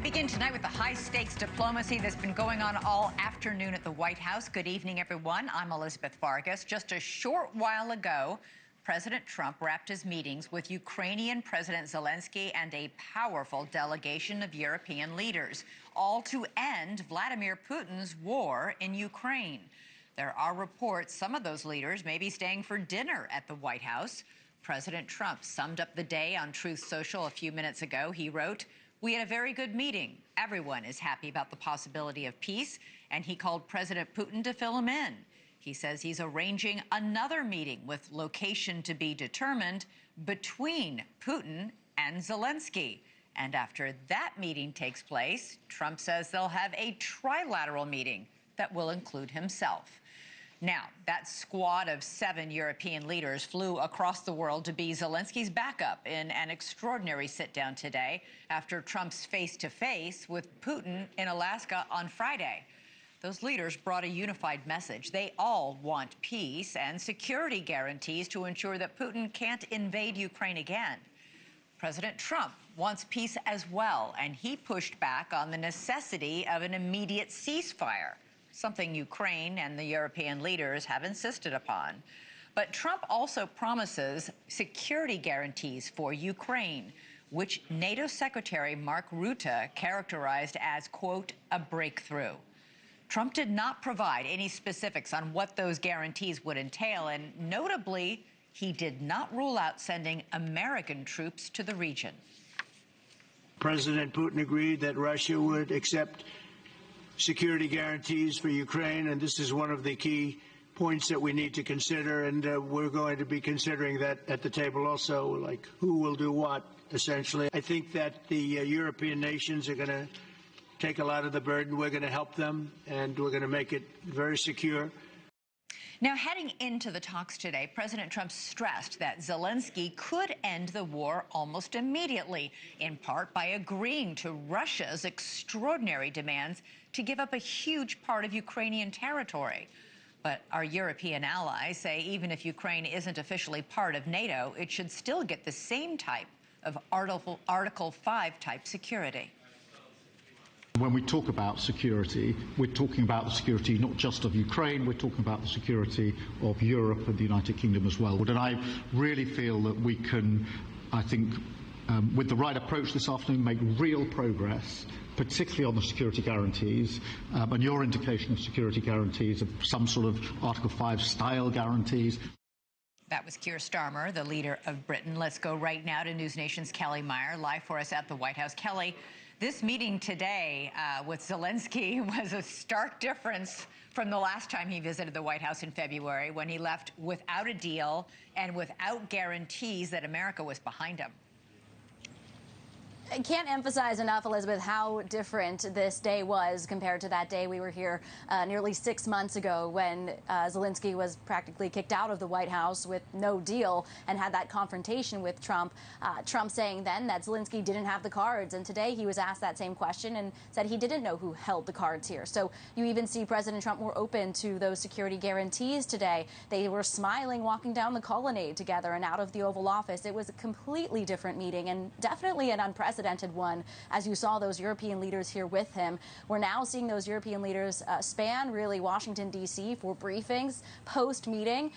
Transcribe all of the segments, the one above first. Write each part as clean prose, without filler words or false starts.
Begin tonight with the high-stakes diplomacy that's been going on all afternoon at the White House. Good evening, everyone. I'm Elizabeth Vargas. Just a short while ago, President Trump wrapped his meetings with Ukrainian President Zelenskyy and a powerful delegation of European leaders, all to end Vladimir Putin's war in Ukraine. There are reports some of those leaders may be staying for dinner at the White House. President Trump summed up the day on Truth Social a few minutes ago. He wrote, "We had a very good meeting. Everyone is happy about the possibility of peace," and he called President Putin to fill him in. He says he's arranging another meeting with location to be determined between Putin and Zelenskyy. And after that meeting takes place, Trump says they'll have a trilateral meeting that will include himself. Now, that squad of 7 European leaders flew across the world to be Zelenskyy's backup in an extraordinary sit-down today after Trump's face-to-face with Putin in Alaska on Friday. Those leaders brought a unified message. They all want peace and security guarantees to ensure that Putin can't invade Ukraine again. President Trump wants peace as well, and he pushed back on the necessity of an immediate ceasefire, something Ukraine and the European leaders have insisted upon. But Trump also promises security guarantees for Ukraine, which NATO Secretary Mark Rutte characterized as, quote, a breakthrough. Trump did not provide any specifics on what those guarantees would entail, and notably, he did not rule out sending American troops to the region. President Putin agreed that Russia would accept security guarantees for Ukraine, and this is one of the key points that we need to consider, and we're going to be considering that at the table also, like who will do what, essentially. I think that the European nations are going to take a lot of the burden. We're going to help them, and we're going to make it very secure. Now, heading into the talks today, President Trump stressed that Zelenskyy could end the war almost immediately, in part by agreeing to Russia's extraordinary demands to give up a huge part of Ukrainian territory. But our European allies say even if Ukraine isn't officially part of NATO, it should still get the same type of Article 5 type security. When we talk about security, we're talking about the security not just of Ukraine, we're talking about the security of Europe and the United Kingdom as well. And I really feel that we can, I think, with the right approach this afternoon, make real progress, particularly on the security guarantees, and your indication of security guarantees, of some sort of Article 5 style guarantees. That was Keir Starmer, the leader of Britain. Let's go right now to NewsNation's Kellie Meyer, live for us at the White House. Kellie, this meeting today with Zelenskyy was a stark difference from the last time he visited the White House in February, when he left without a deal and without guarantees that America was behind him. I can't emphasize enough, Elizabeth, how different this day was compared to that day we were here nearly 6 months ago when Zelenskyy was practically kicked out of the White House with no deal and had that confrontation with Trump. Trump saying then that Zelenskyy didn't have the cards, and today he was asked that same question and said he didn't know who held the cards here. So you even see President Trump more open to those security guarantees today. They were smiling walking down the colonnade together and out of the Oval Office. It was a completely different meeting and definitely an unprecedented one, as you saw those European leaders here with him. We're now seeing those European leaders span really Washington, D.C. for briefings post-meeting.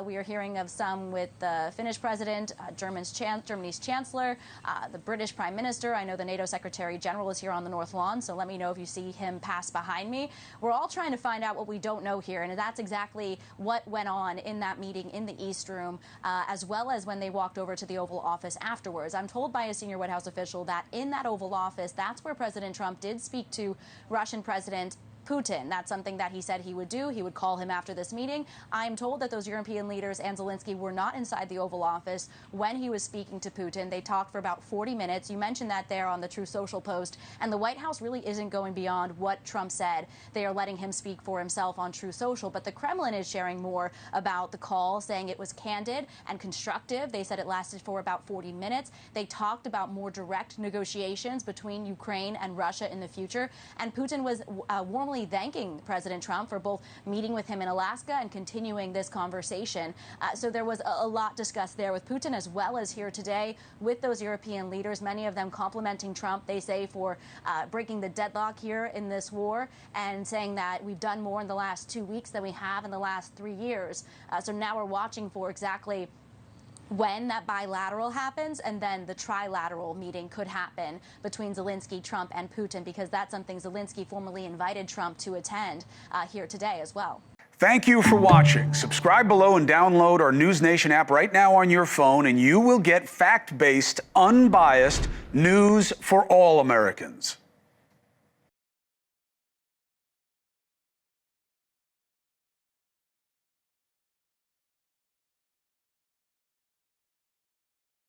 We are hearing of some with the Finnish president, Germany's chancellor, the British prime minister. I know the NATO secretary general is here on the North Lawn, so let me know if you see him pass behind me. We're all trying to find out what we don't know here, and that's exactly what went on in that meeting in the East Room, as well as when they walked over to the Oval Office afterwards. I'm told by a senior White House official that in that Oval Office, that's where President Trump did speak to Russian President Putin. That's something that he said he would do. He would call him after this meeting. I'm told that those European leaders and Zelenskyy were not inside the Oval Office when he was speaking to Putin. They talked for about 40 minutes. You mentioned that there on the True Social post. And the White House really isn't going beyond what Trump said. They are letting him speak for himself on True Social. But the Kremlin is sharing more about the call, saying it was candid and constructive. They said it lasted for about 40 minutes. They talked about more direct negotiations between Ukraine and Russia in the future. And Putin was warmly formally thanking President Trump for both meeting with him in Alaska and continuing this conversation. So there was a lot discussed there with Putin, as well as here today with those European leaders, many of them complimenting Trump, they say, for breaking the deadlock here in this war and saying that we've done more in the last 2 weeks than we have in the last 3 years. So now we're watching for exactly when that bilateral happens, and then the trilateral meeting could happen between Zelenskyy, Trump, and Putin, because that's something Zelenskyy formally invited Trump to attend here today as well. Thank you for watching. Subscribe below and download our NewsNation app right now on your phone, and you will get fact-based, unbiased news for all Americans.